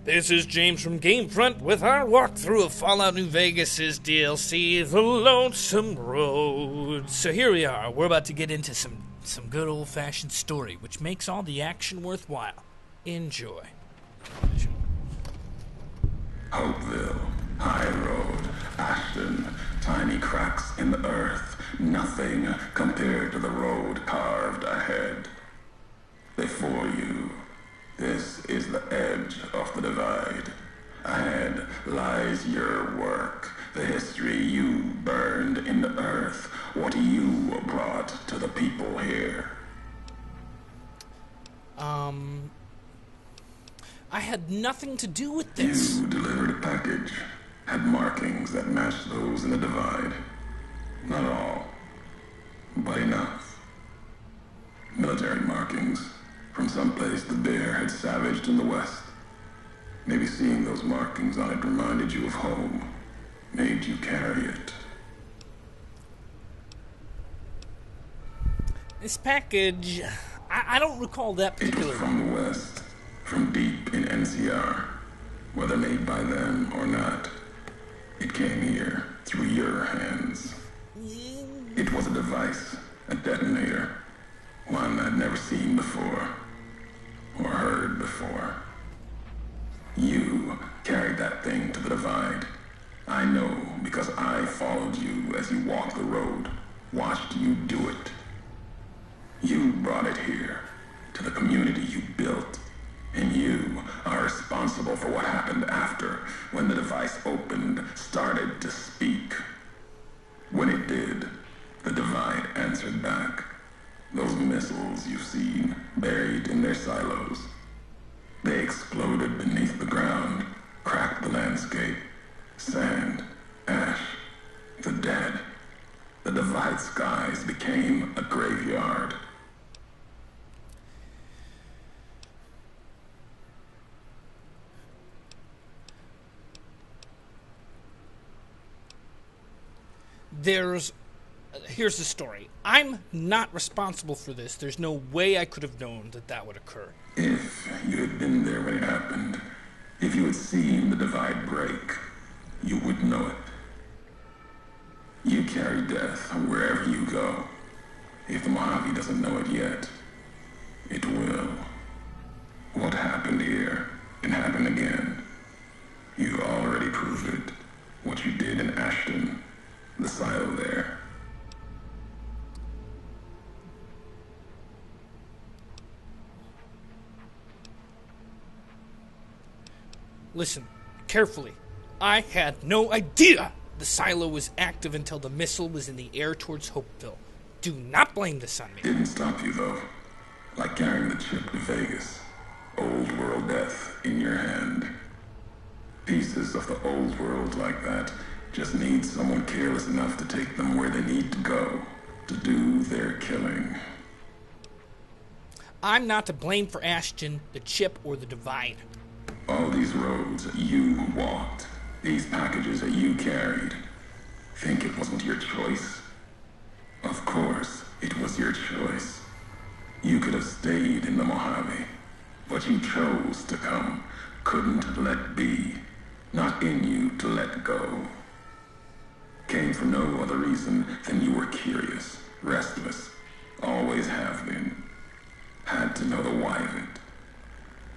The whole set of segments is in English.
This is James from GameFront with our walkthrough of Fallout New Vegas' DLC, The Lonesome Road. So here we are. We're about to get into some good old-fashioned story, which makes all the action worthwhile. Enjoy. Hopeville, High Road, Ashton, tiny cracks in the earth, nothing compared to the road carved ahead. Before you, this is the edge of the divide. Ahead lies your work, the history you burned in the earth, what you brought to the people here. I had nothing to do with this. You delivered a package, had markings that matched those in the divide. Not all, but enough. Military markings from someplace the bear had savaged in the west. Maybe seeing those markings on it reminded you of home, made you carry it. This package, I don't recall that particular It's from the west, from deep in NCR. Whether made by them or not, it came here through your hands. It was a device, a detonator, one I'd never seen before, or heard before. You carried that thing to the divide. I know because I followed you as you walked the road, watched you do it. You brought it here, to the community you built, and you are responsible for what happened after, when the device opened, started to speak. When it did, the divide answered back. Those missiles you've seen, buried in their silos. They exploded beneath the ground, cracked the landscape. Sand, ash, the dead. The divide skies became a graveyard. Here's the story. I'm not responsible for this. There's no way I could have known that would occur. If you had been there when it happened, if you had seen the divide break, you would know it. You carry death wherever you go. If the Mojave doesn't know it yet, it will. What happened here can happen again. You already proved it. What you did in Ashton, the silo there. Listen, carefully. I had no idea the silo was active until the missile was in the air towards Hopeville. Do not blame this on me. Didn't stop you, though. Like carrying the chip to Vegas. Old world death in your hand. Pieces of the old world like that just need someone careless enough to take them where they need to go, to do their killing. I'm not to blame for Ashton, the chip, or the divide. All these roads that you walked, these packages that you carried, think it wasn't your choice? Of course, it was your choice. You could have stayed in the Mojave, but you chose to come, couldn't let be, not in you to let go. Came for no other reason than you were curious, restless, always have been. Had to know the why of it.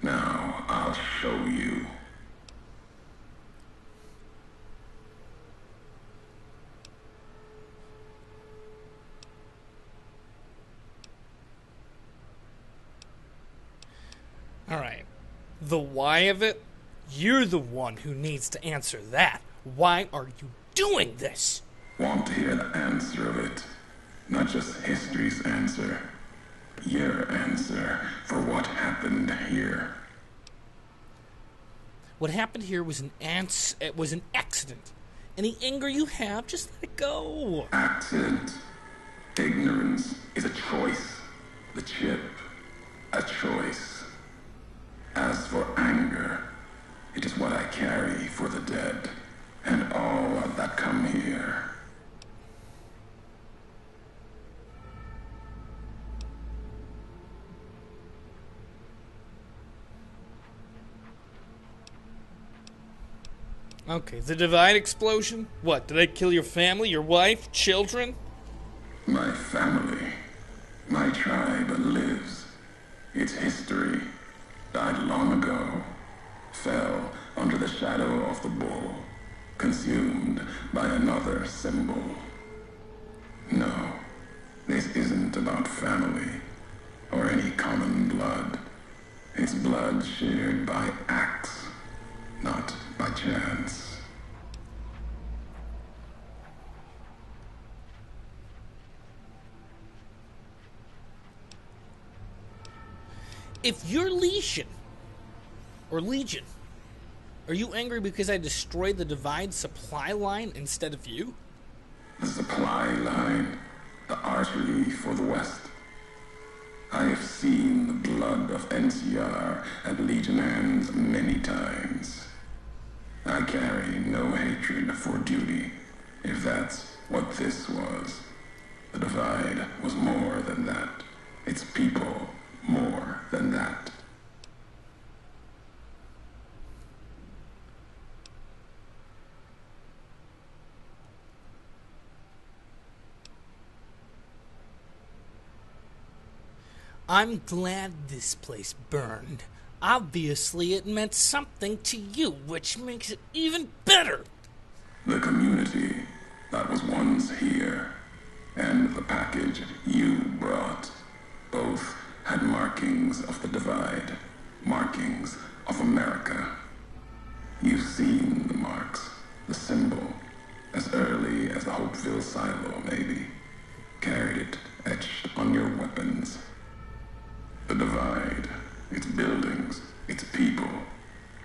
Now, I'll show you. Alright. The why of it? You're the one who needs to answer that. Why are you doing this? Want to hear the answer of it? Not just history's answer. Your answer for what happened here. What happened here was an accident. Any anger you have, just let it go. Accident. Ignorance is a choice. The chip, a choice. As for anger, it is what I carry for the dead, and all that come here. Okay, the divide explosion? What, did I kill your family, your wife, children? My family, my tribe lives. Its history died long ago, fell under the shadow of the bull, consumed by another symbol. No, this isn't about family or any common blood. It's blood shared by acts, not by chance. If you're Legion, are you angry because I destroyed the divide supply line instead of you? The supply line, the artery for the West. I have seen the blood of NCR at Legion hands many times. I carry no hatred for duty, if that's what this was. The divide was more than that. Its people more than that. I'm glad this place burned. Obviously, it meant something to you, which makes it even better. The community that was once here, and the package you brought, both had markings of the divide, markings of America. You've seen the marks, the symbol, as early as the Hopeville silo, maybe. Carried it etched on your weapons. The divide, its buildings, its people,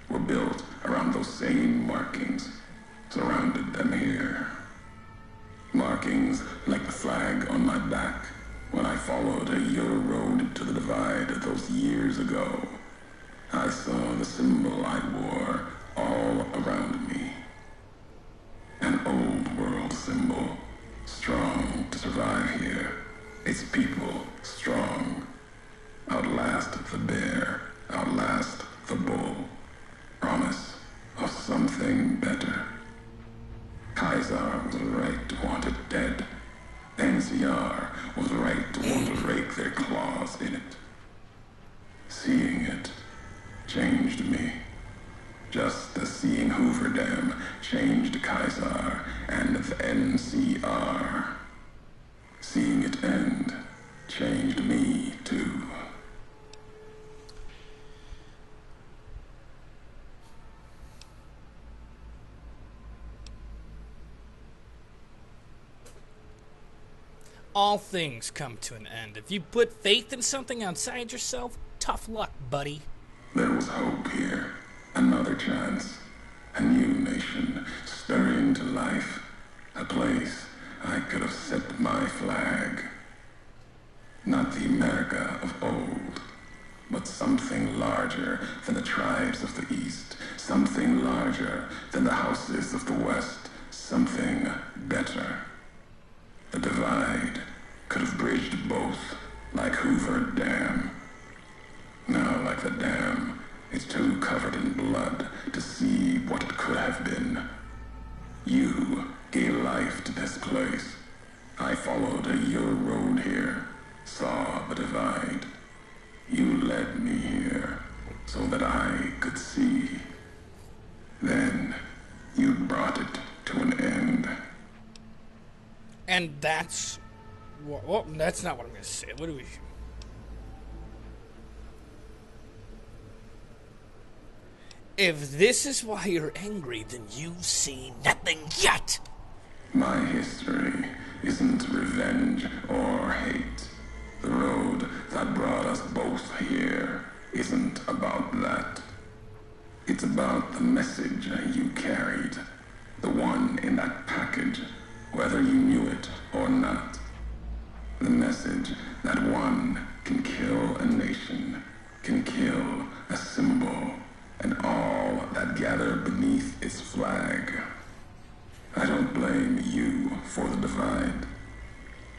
were built around those same markings, surrounded them here. Markings like the flag on my back when I followed your road to the divide those years ago. I saw the symbol I wore all around me. An old world symbol, strong to survive here. Its people strong. Outlast the bear, outlast the bull. Promise of something better. Kaiser was right to want it dead. NCR was right to want to rake their claws in it. Seeing it changed me. Just as seeing Hoover Dam changed Kaiser and the NCR. Seeing it end changed me too. All things come to an end. If you put faith in something outside yourself, tough luck, buddy. There was hope here. Another chance. A new nation stirring to life. A place I could have set my flag. Not the America of old, but something larger than the tribes of the East. Something larger than the houses of the West. Something better. The divide could have bridged both, like Hoover Dam. Now, like the dam, it's too covered in blood to see what it could have been. You gave life to this place. I followed your road here, saw the divide. You led me here so that I could see. Then you brought it to an end. And that's... Well, that's not what I'm going to say. What do we... If this is why you're angry, then you've seen nothing yet! My history isn't revenge or hate. The road that brought us both here isn't about that. It's about the message you carried. The one in that package, whether you knew it or not. The message that one can kill a nation, can kill a symbol, and all that gather beneath its flag. I don't blame you for the divide.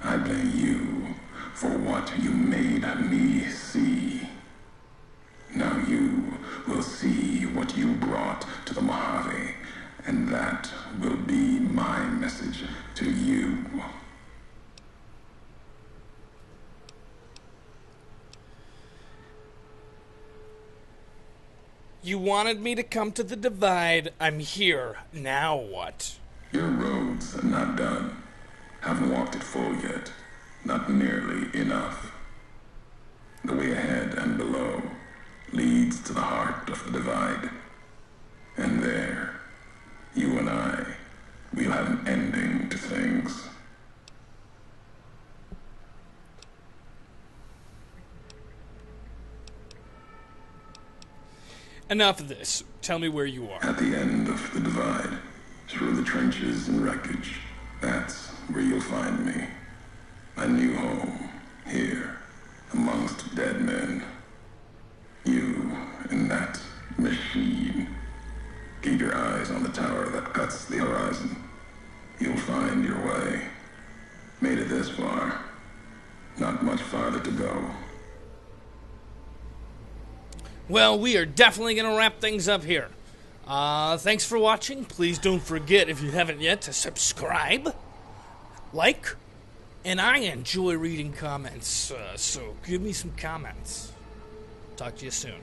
I blame you for what you made me see. Now you will see what you brought to the Mojave, And that will be my message to you. You wanted me to come to the divide. I'm here. Now what? Your roads are not done. Haven't walked it full yet. Not nearly enough. The way ahead and below leads to the heart of the divide. And there, you and I, we'll have an ending to things. Enough of this. Tell me where you are. At the end of the divide, through the trenches and wreckage, that's where you'll find me. My new home, here, amongst dead men. You and that machine. Keep your eyes on the tower that cuts the horizon. You'll find your way. Made it this far. Not much farther to go. Well, we are definitely going to wrap things up here. Thanks for watching. Please don't forget, if you haven't yet, to subscribe, like, and I enjoy reading comments, so give me some comments. Talk to you soon.